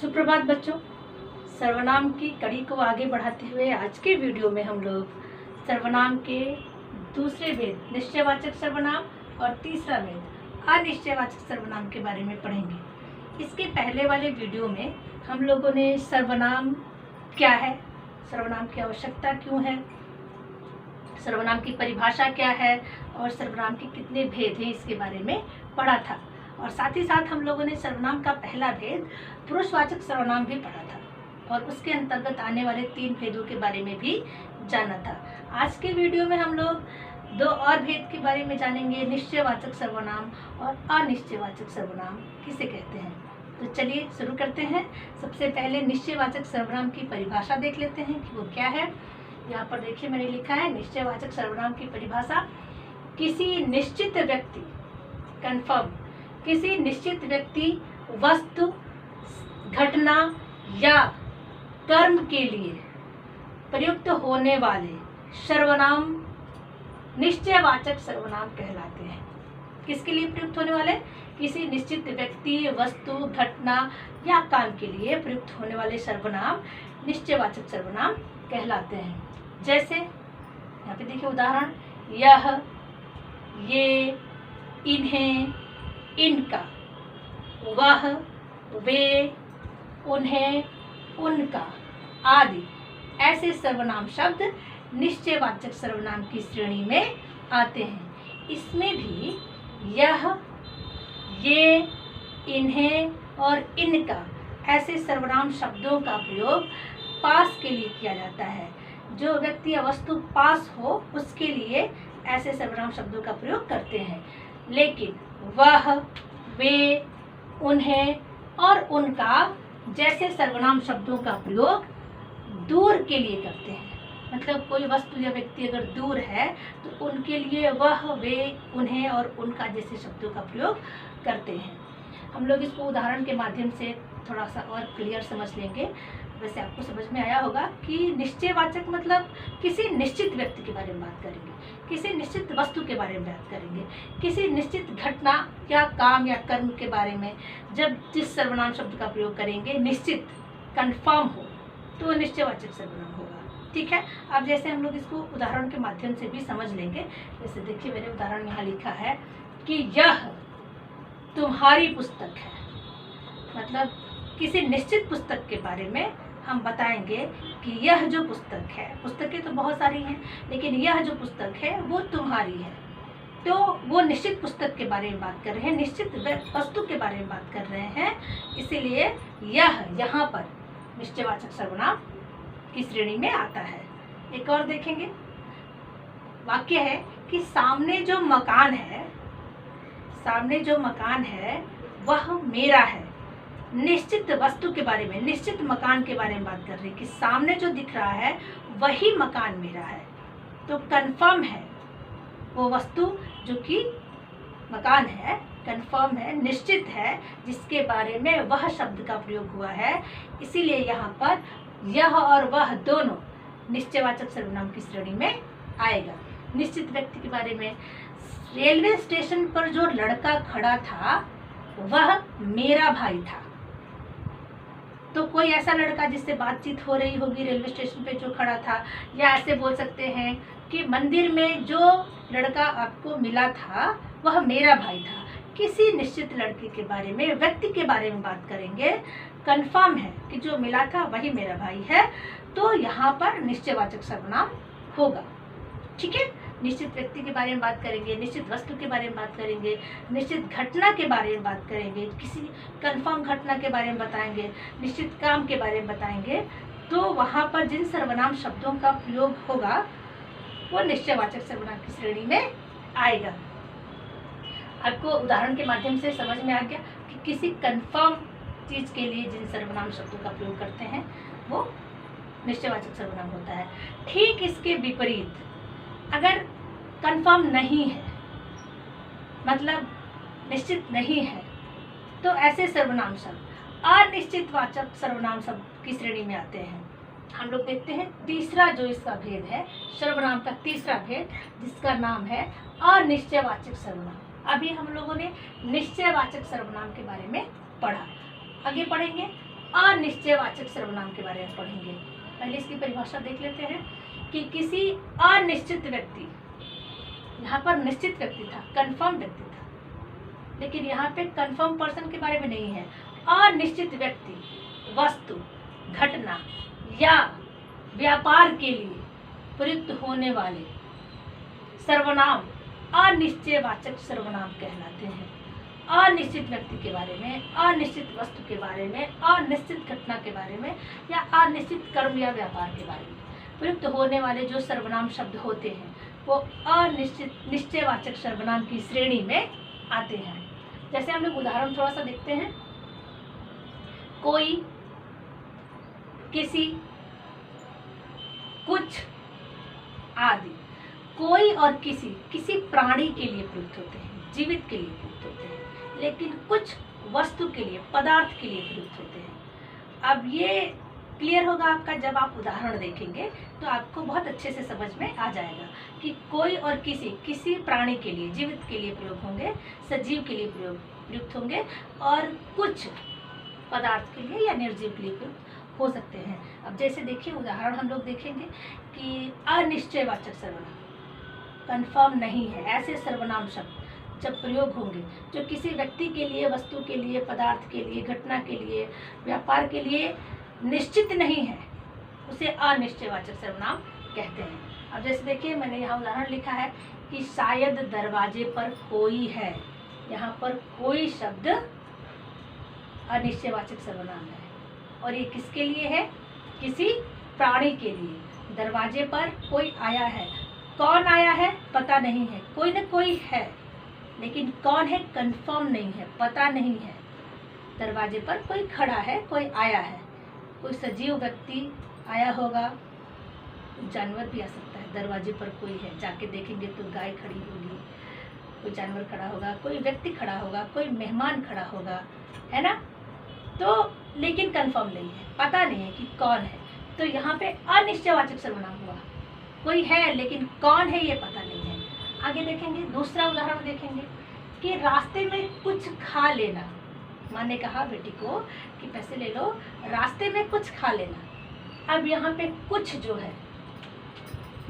सुप्रभात बच्चों। सर्वनाम की कड़ी को आगे बढ़ाते हुए आज के वीडियो में हम लोग सर्वनाम के दूसरे भेद निश्चयवाचक सर्वनाम और तीसरा भेद अनिश्चयवाचक सर्वनाम के बारे में पढ़ेंगे। इसके पहले वाले वीडियो में हम लोगों ने सर्वनाम क्या है, सर्वनाम की आवश्यकता क्यों है, सर्वनाम की परिभाषा क्या है और सर्वनाम के कितने भेद हैं इसके बारे में पढ़ा था। और साथ ही साथ हम लोगों ने सर्वनाम का पहला भेद पुरुषवाचक सर्वनाम भी पढ़ा था और उसके अंतर्गत आने वाले 3 भेदों के बारे में भी जाना था। आज के वीडियो में हम लोग 2 और भेद के बारे में जानेंगे, निश्चयवाचक सर्वनाम और अनिश्चयवाचक सर्वनाम किसे कहते हैं। तो चलिए शुरू करते हैं। सबसे पहले निश्चयवाचक सर्वनाम की परिभाषा देख लेते हैं कि वो क्या है। यहाँ पर देखिए मैंने लिखा है निश्चयवाचक सर्वनाम की परिभाषा, किसी निश्चित व्यक्ति कन्फर्म, किसी निश्चित व्यक्ति, वस्तु, घटना या कर्म के लिए प्रयुक्त होने वाले सर्वनाम निश्चयवाचक सर्वनाम कहलाते हैं। किसके लिए प्रयुक्त होने वाले? किसी निश्चित व्यक्ति, वस्तु, घटना या काम के लिए प्रयुक्त होने वाले सर्वनाम निश्चयवाचक सर्वनाम कहलाते हैं। जैसे यहाँ पे देखिए उदाहरण, यह, ये, इन्हें, इनका, वह, वे, उन्हें, उनका आदि ऐसे सर्वनाम शब्द निश्चयवाचक सर्वनाम की श्रेणी में आते हैं। इसमें भी यह, ये, इन्हें और इनका ऐसे सर्वनाम शब्दों का प्रयोग पास के लिए किया जाता है। जो व्यक्ति या वस्तु पास हो उसके लिए ऐसे सर्वनाम शब्दों का प्रयोग करते हैं। लेकिन वह, वे, उन्हें और उनका जैसे सर्वनाम शब्दों का प्रयोग दूर के लिए करते हैं। मतलब कोई वस्तु या व्यक्ति अगर दूर है तो उनके लिए वह, वे, उन्हें और उनका जैसे शब्दों का प्रयोग करते हैं। हम लोग इसको उदाहरण के माध्यम से थोड़ा सा और क्लियर समझ लेंगे। वैसे आपको समझ में आया होगा कि निश्चयवाचक मतलब किसी निश्चित व्यक्ति के बारे में बात करेंगे, किसी निश्चित वस्तु के बारे में बात करेंगे, किसी निश्चित घटना या काम या कर्म के बारे में जब जिस सर्वनाम शब्द का प्रयोग करेंगे निश्चित कंफर्म हो तो निश्चयवाचक सर्वनाम होगा। ठीक है। अब जैसे हम लोग इसको उदाहरण के माध्यम से भी समझ लेंगे। जैसे देखिए मैंने उदाहरण यहाँ लिखा है कि यह तुम्हारी पुस्तक है। मतलब किसी निश्चित पुस्तक के बारे में हम बताएंगे कि यह जो पुस्तक है, पुस्तकें तो बहुत सारी हैं लेकिन यह जो पुस्तक है वो तुम्हारी है। तो वो निश्चित पुस्तक के बारे में बात कर रहे हैं, निश्चित वस्तु के बारे में बात कर रहे हैं, इसीलिए यह यहाँ पर निश्चयवाचक सर्वनाम की श्रेणी में आता है। एक और देखेंगे, वाक्य है कि सामने जो मकान है, सामने जो मकान है वह मेरा है। निश्चित वस्तु के बारे में, निश्चित मकान के बारे में बात कर रहे हैं कि सामने जो दिख रहा है वही मकान मेरा है। तो कंफर्म है वो वस्तु जो कि मकान है, कंफर्म है, निश्चित है, जिसके बारे में वह शब्द का प्रयोग हुआ है। इसीलिए यहाँ पर यह और वह दोनों निश्चयवाचक सर्वनाम की श्रेणी में आएगा। निश्चित व्यक्ति के बारे में, रेलवे स्टेशन पर जो लड़का खड़ा था वह मेरा भाई था। तो कोई ऐसा लड़का जिससे बातचीत हो रही होगी रेलवे स्टेशन पे जो खड़ा था, या ऐसे बोल सकते हैं कि मंदिर में जो लड़का आपको मिला था वह मेरा भाई था। किसी निश्चित लड़के के बारे में, व्यक्ति के बारे में बात करेंगे, कंफर्म है कि जो मिला था वही मेरा भाई है, तो यहाँ पर निश्चयवाचक सर्वनाम होगा। ठीक है। निश्चित व्यक्ति के बारे में बात करेंगे, निश्चित वस्तु के बारे में बात करेंगे, निश्चित घटना के बारे में बात करेंगे, किसी कंफर्म घटना के बारे में बताएंगे, निश्चित काम के बारे में बताएंगे, तो वहाँ पर जिन सर्वनाम शब्दों का प्रयोग होगा वो निश्चयवाचक सर्वनाम की श्रेणी में आएगा। आपको उदाहरण के माध्यम से समझ में आ गया कि किसी कंफर्म चीज़ के लिए जिन सर्वनाम शब्दों का प्रयोग करते हैं वो निश्चयवाचक सर्वनाम होता है। ठीक इसके विपरीत अगर कंफर्म नहीं है, मतलब निश्चित नहीं है, तो ऐसे सर्वनाम शब्द अनिश्चितवाचक सर्वनाम शब्द की श्रेणी में आते हैं। हम लोग देखते हैं तीसरा जो इसका भेद है, सर्वनाम का तीसरा भेद, जिसका नाम है अनिश्चयवाचक सर्वनाम। अभी हम लोगों ने निश्चयवाचक सर्वनाम के बारे में पढ़ा, आगे पढ़ेंगे अनिश्चयवाचक सर्वनाम के बारे में पढ़ेंगे। पहले इसकी परिभाषा देख लेते हैं कि किसी अनिश्चित व्यक्ति, यहाँ पर निश्चित व्यक्ति था, कंफर्म व्यक्ति था, लेकिन यहाँ पे कंफर्म पर्सन के बारे में नहीं है। अनिश्चित व्यक्ति, वस्तु, घटना या व्यापार के लिए प्रयुक्त होने वाले सर्वनाम अनिश्चयवाचक सर्वनाम कहलाते हैं। अनिश्चित व्यक्ति के बारे में, अनिश्चित वस्तु के बारे में, अनिश्चित घटना के बारे में या अनिश्चित कर्म या व्यापार के बारे में प्रयुक्त होने वाले जो सर्वनाम शब्द होते हैं वो अनिश्चित निश्चयवाचक सर्वनाम की श्रेणी में आते हैं। जैसे हम लोग उदाहरण थोड़ा सा देखते हैं। कोई, किसी, कुछ आदि। कोई और किसी प्राणी के लिए प्रयुक्त होते हैं, जीवित के लिए प्रयुक्त होते हैं, लेकिन कुछ वस्तु के लिए, पदार्थ के लिए प्रयुक्त होते हैं। अब ये क्लियर होगा आपका जब आप उदाहरण देखेंगे तो आपको बहुत अच्छे से समझ में आ जाएगा कि कोई और किसी प्राणी के लिए, जीवित के लिए प्रयोग होंगे, सजीव के लिए प्रयुक्त होंगे, और कुछ पदार्थ के लिए या निर्जीव के लिए प्रयुक्त हो सकते हैं। अब जैसे देखिए उदाहरण हम लोग देखेंगे कि अनिश्चयवाचक सर्वनाम, कंफर्म नहीं है, ऐसे सर्वनाम शब्द जब प्रयोग होंगे जो किसी व्यक्ति के लिए, वस्तु के लिए, पदार्थ के लिए, घटना के लिए, व्यापार के लिए निश्चित नहीं है, उसे अनिश्चयवाचक सर्वनाम कहते हैं। अब जैसे देखिए मैंने यहाँ उदाहरण लिखा है कि शायद दरवाजे पर कोई है। यहाँ पर कोई शब्द अनिश्चयवाचक सर्वनाम है और ये किसके लिए है? किसी प्राणी के लिए। दरवाजे पर कोई आया है, कौन आया है पता नहीं है, कोई न कोई है, लेकिन कौन है कंफर्म नहीं है, पता नहीं है। दरवाजे पर कोई खड़ा है, कोई आया है, कोई सजीव व्यक्ति आया होगा, जानवर भी आ सकता है। दरवाजे पर कोई है, जाके देखेंगे तो गाय खड़ी होगी, कोई जानवर खड़ा होगा, कोई व्यक्ति खड़ा होगा, कोई मेहमान खड़ा होगा, है ना। तो लेकिन कंफर्म नहीं है, पता नहीं है कि कौन है, तो यहाँ पे अनिश्चयवाचक सर्वनाम हुआ। कोई है लेकिन कौन है ये पता नहीं है। आगे देखेंगे, दूसरा उदाहरण देखेंगे कि रास्ते में कुछ खा लेना। माँ ने कहा बेटी को कि पैसे ले लो, रास्ते में कुछ खा लेना। अब यहाँ पे कुछ जो है,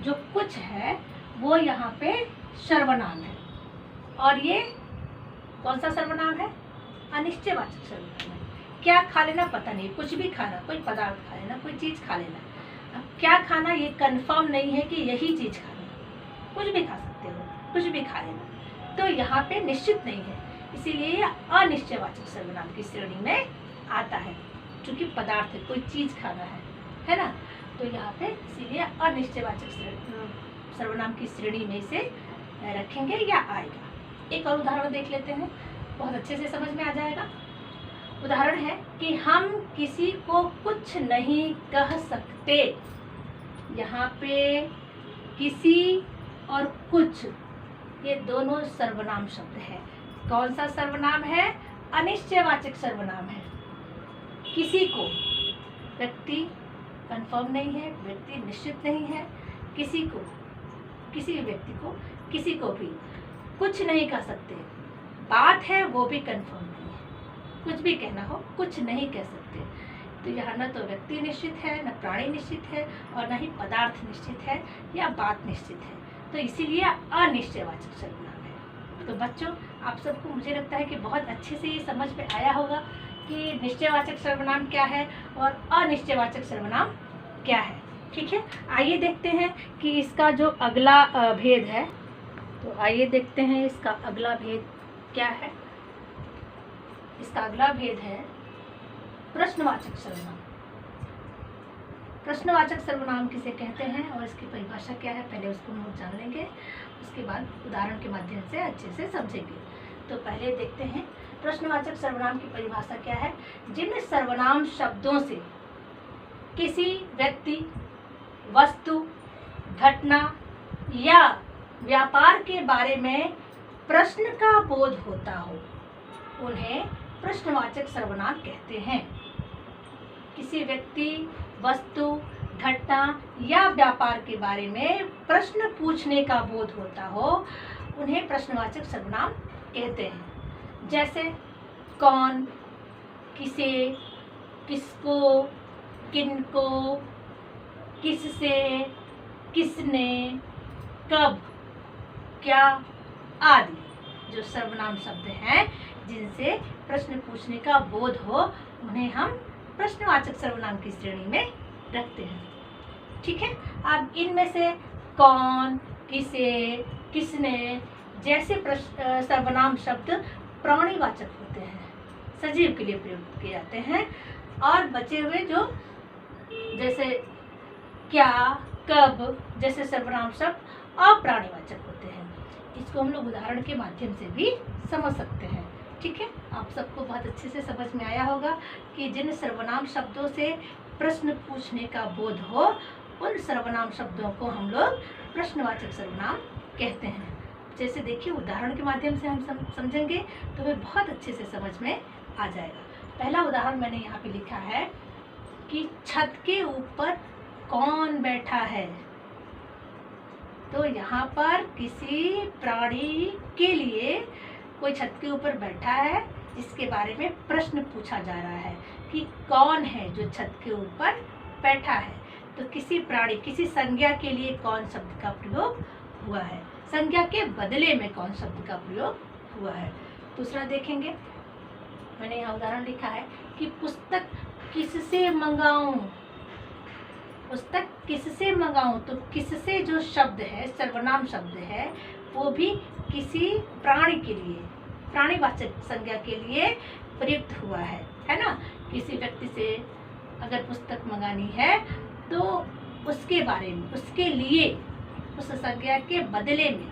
जो कुछ है वो यहाँ पे सर्वनाम है, और ये कौन सा सर्वनाम है? अनिश्चयवाचक सर्वनाम है। क्या खा लेना पता नहीं, कुछ भी खाना, कोई पदार्थ खा लेना, कोई चीज़ खा लेना। अब क्या खाना ये कंफर्म नहीं है कि यही चीज़ खाना, कुछ भी खा सकते हो, कुछ भी खा लेना, तो यहाँ पे निश्चित नहीं है, इसीलिए ये अनिश्चयवाचक सर्वनाम की श्रेणी में आता है। चूँकि पदार्थ है, कोई चीज़ खाना है ना, तो यहाँ पे इसीलिए अनिश्चयवाचक सर्वनाम की श्रेणी में इसे रखेंगे या आएगा। एक और उदाहरण देख लेते हैं, बहुत अच्छे से समझ में आ जाएगा। उदाहरण है कि हम किसी को कुछ नहीं कह सकते। यहाँ पे किसी और कुछ ये दोनों सर्वनाम शब्द है। कौन सा सर्वनाम है? अनिश्चयवाचक सर्वनाम है। किसी को, व्यक्ति कंफर्म नहीं है, व्यक्ति निश्चित नहीं है, किसी को, किसी व्यक्ति को, किसी को भी कुछ नहीं कह सकते। बात है वो भी कंफर्म नहीं है, कुछ भी कहना हो कुछ नहीं कह सकते। तो यहाँ न तो व्यक्ति निश्चित है, न प्राणी निश्चित है, और न ही पदार्थ निश्चित है या बात निश्चित है, तो इसीलिए अनिश्चयवाचक सर्वनाम है। तो बच्चों, आप सबको मुझे लगता है कि बहुत अच्छे से ये समझ में आया होगा कि निश्चयवाचक सर्वनाम क्या है और अनिश्चयवाचक सर्वनाम क्या है। ठीक है, आइए देखते हैं कि इसका जो अगला भेद है, तो आइए देखते हैं इसका अगला भेद क्या है। इसका अगला भेद है प्रश्नवाचक सर्वनाम। प्रश्नवाचक सर्वनाम किसे कहते हैं और इसकी परिभाषा क्या है, पहले उसको हम जान लेंगे, उसके बाद उदाहरण के माध्यम से अच्छे से समझेंगे। तो पहले देखते हैं प्रश्नवाचक सर्वनाम की परिभाषा क्या है। जिन सर्वनाम शब्दों से किसी व्यक्ति, वस्तु, घटना या व्यापार के बारे में प्रश्न का बोध होता हो, उन्हें प्रश्नवाचक सर्वनाम कहते हैं। किसी व्यक्ति, वस्तु, घटना या व्यापार के बारे में प्रश्न पूछने का बोध होता हो, उन्हें प्रश्नवाचक सर्वनाम कहते हैं। जैसे कौन, किसे, किसको, किनको, किससे, किसने, कब, क्या आदि जो सर्वनाम शब्द हैं जिनसे प्रश्न पूछने का बोध हो, उन्हें हम प्रश्नवाचक सर्वनाम की श्रेणी में रखते हैं। ठीक है। अब इनमें से कौन, किसे, किसने जैसे सर्वनाम शब्द प्राणीवाचक होते हैं, सजीव के लिए प्रयुक्त किए जाते हैं, और बचे हुए जो जैसे क्या, कब जैसे सर्वनाम शब्द अप्राणीवाचक होते हैं। इसको हम लोग उदाहरण के माध्यम से भी समझ सकते हैं। ठीक है। आप सबको बहुत अच्छे से समझ में आया होगा कि जिन सर्वनाम शब्दों से प्रश्न पूछने का बोध हो, उन सर्वनाम शब्दों को हम लोग प्रश्नवाचक सर्वनाम कहते हैं। जैसे देखिए, उदाहरण के माध्यम से हम समझेंगे तो हमें बहुत अच्छे से समझ में आ जाएगा। पहला उदाहरण मैंने यहाँ पे लिखा है कि छत के ऊपर कौन बैठा है। तो यहाँ पर किसी प्राणी के लिए कोई छत के ऊपर बैठा है, जिसके बारे में प्रश्न पूछा जा रहा है कि कौन है जो छत के ऊपर बैठा है। तो किसी प्राणी, किसी संज्ञा के लिए कौन शब्द का प्रयोग हुआ है, संज्ञा के बदले में कौन शब्द का प्रयोग हुआ है। दूसरा देखेंगे, मैंने यहाँ उदाहरण लिखा है कि पुस्तक किससे मंगाऊं। पुस्तक किससे मंगाऊं, तो किससे जो शब्द है, सर्वनाम शब्द है, वो भी किसी प्राणी के लिए, प्राणीवाचक संज्ञा के लिए प्रयुक्त हुआ है ना। किसी व्यक्ति से अगर पुस्तक मंगानी है तो उसके बारे में, उसके लिए, उस संज्ञा के बदले में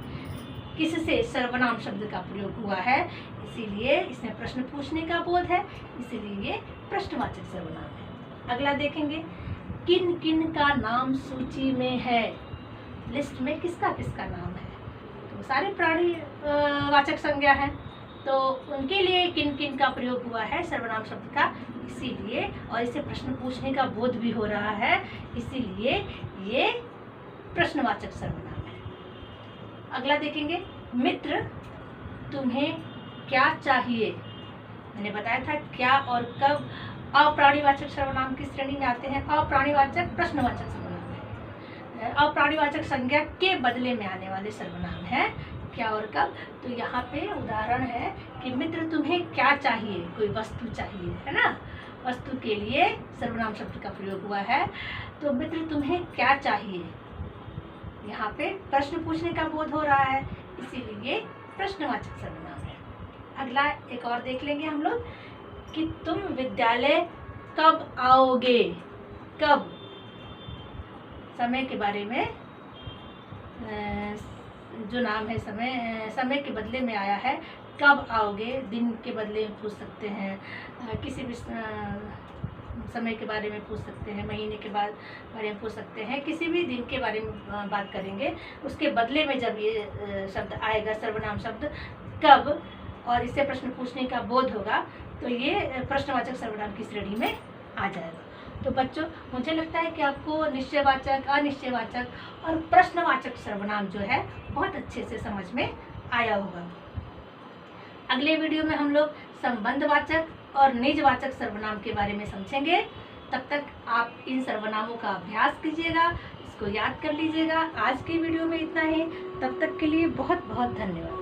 किससे सर्वनाम शब्द का प्रयोग हुआ है, इसीलिए इसमें प्रश्न पूछने का बोध है, इसीलिए ये प्रश्नवाचक सर्वनाम है। अगला देखेंगे, किन किन का नाम सूची में है। लिस्ट में किसका किसका नाम है, तो सारे प्राणी वाचक संज्ञा है, तो उनके लिए किन किन का प्रयोग हुआ है सर्वनाम शब्द का, इसीलिए, और इसे प्रश्न पूछने का बोध भी हो रहा है, इसीलिए ये प्रश्नवाचक सर्वनाम है। अगला देखेंगे, मित्र तुम्हें क्या चाहिए। मैंने बताया था क्या और कब अप्राणीवाचक सर्वनाम की श्रेणी में आते हैं। अप्राणीवाचक प्रश्नवाचक सर्वनाम है, अप्राणीवाचक संज्ञा के बदले में आने वाले सर्वनाम है क्या और कब। तो यहाँ पे उदाहरण है कि मित्र तुम्हें क्या चाहिए, कोई वस्तु चाहिए, है ना, वस्तु के लिए सर्वनाम शब्द का प्रयोग हुआ है। तो मित्र तुम्हें क्या चाहिए, यहाँ पे प्रश्न पूछने का बोध हो रहा है, इसीलिए प्रश्नवाचक सर्वनाम है। अगला एक और देख लेंगे हम लोग कि तुम विद्यालय कब आओगे। कब समय के बारे में जो नाम है, समय के बदले में आया है। कब आओगे दिन के बदले में पूछ सकते हैं, किसी भी समय के बारे में पूछ सकते हैं, महीने के बारे में पूछ सकते हैं, किसी भी दिन के बारे में बात करेंगे, उसके बदले में जब ये शब्द आएगा सर्वनाम शब्द कब, और इससे प्रश्न पूछने का बोध होगा, तो ये प्रश्नवाचक सर्वनाम की श्रेणी में आ जाएगा। तो बच्चों, मुझे लगता है कि आपको निश्चयवाचक, अनिश्चयवाचक और प्रश्नवाचक सर्वनाम जो है बहुत अच्छे से समझ में आया होगा। अगले वीडियो में हम लोग संबंधवाचक और निजवाचक सर्वनाम के बारे में समझेंगे। तब तक आप इन सर्वनामों का अभ्यास कीजिएगा, इसको याद कर लीजिएगा। आज की वीडियो में इतना ही, तब तक के लिए बहुत बहुत धन्यवाद।